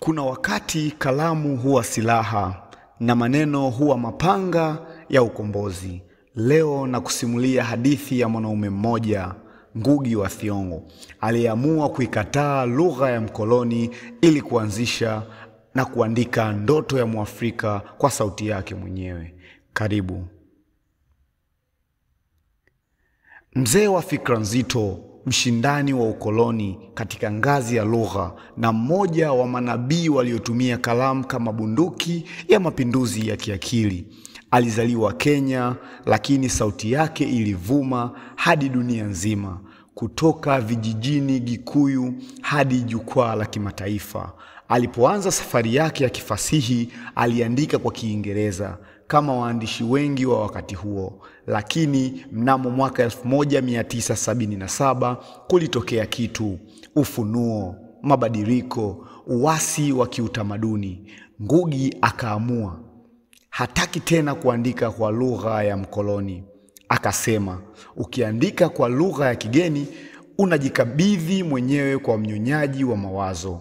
Kuna wakati kalamu huwa silaha na maneno huwa mapanga ya ukombozi. Leo na kusimulia hadithi ya mwanaume mmoja, Ngugi wa Thiong'o, aliyeamua kuikataa lugha ya mkoloni ili kuanzisha na kuandika ndoto ya Mwafrika kwa sauti yake mwenyewe. Karibu. Mzee wa fikra nzito, mshindani wa ukoloni katika ngazi ya lugha na mmoja wa manabii waliotumia kalamu kama bunduki ya mapinduzi ya kiakili. Alizaliwa Kenya, lakini sauti yake ilivuma hadi dunia nzima, kutoka vijijini Gikuyu hadi jukwaa la kimataifa. Alipoanza safari yake ya kifasihi, aliandika kwa Kiingereza kama waandishi wengi wa wakati huo, lakini mnamo mwaka 1977 kulitokea kitu, ufunuo, mabadiliko, uasi wa kiutamaduni. Ngugi akaamua hataki tena kuandika kwa lugha ya mkoloni. Akasema, ukiandika kwa lugha ya kigeni, unajikabidhi mwenyewe kwa mnyonyaji wa mawazo.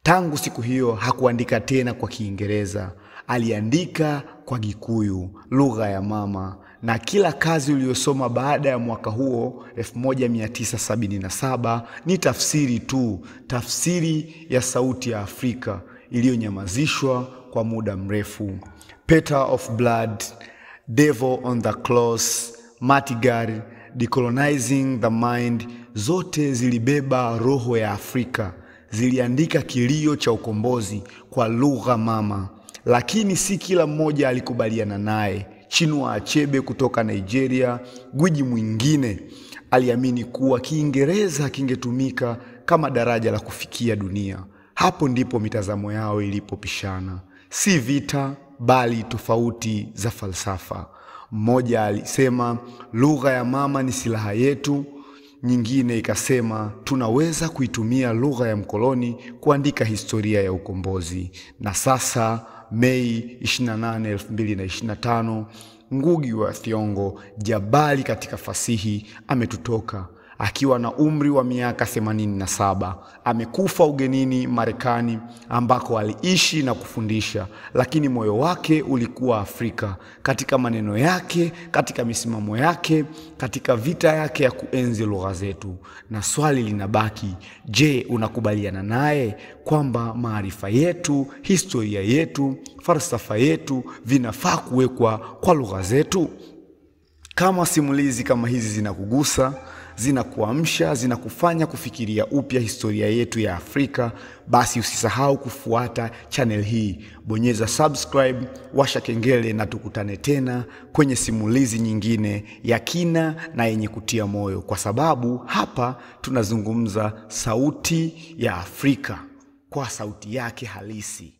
Tangu siku hiyo hakuandika tena kwa Kiingereza, aliandika kwa Gikuyu, lugha ya mama, na kila kazi uliyosoma baada ya mwaka huo 1977 ni tafsiri tu, tafsiri ya sauti ya Afrika iliyonyamazishwa kwa muda mrefu. Peter of Blood, Devil on the Cross, Martyr, Decolonizing the Mind, zote zilibeba roho ya Afrika. Ziliandika kilio cha ukombozi kwa lugha mama, lakini si kila mmoja alikubaliana naye. Chinua Achebe kutoka Nigeria, gwiji mwingine, aliamini kuwa Kiingereza kingetumika kama daraja la kufikia dunia. Hapo ndipo mitazamo yao ilipopishana, si vita bali tofauti za falsafa. Mmoja alisema lugha ya mama ni silaha yetu, nyingine ikasema tunaweza kuitumia lugha ya mkoloni kuandika historia ya ukombozi. Na sasa Mei 28, 2025, Ngugi wa Thiong'o, jabali katika fasihi, ametutoka akiwa na umri wa miaka 87. Amekufa ugenini Marekani, ambako aliishi na kufundisha, lakini moyo wake ulikuwa Afrika, katika maneno yake, katika misimamo yake, katika vita yake ya kuenzi lugha zetu. Na swali linabaki, je, unakubaliana naye kwamba maarifa yetu, historia yetu, falsafa yetu vinafaa kuwekwa kwa lugha zetu? Kama simulizi kama hizi zinakugusa, zinakuamsha, zinakufanya kufikiria upya historia yetu ya Afrika, basi usisahau kufuata channel hii. Bonyeza subscribe, washa kengele, na tukutane tena kwenye simulizi nyingine ya kina na yenye kutia moyo, kwa sababu hapa tunazungumza sauti ya Afrika kwa sauti yake halisi.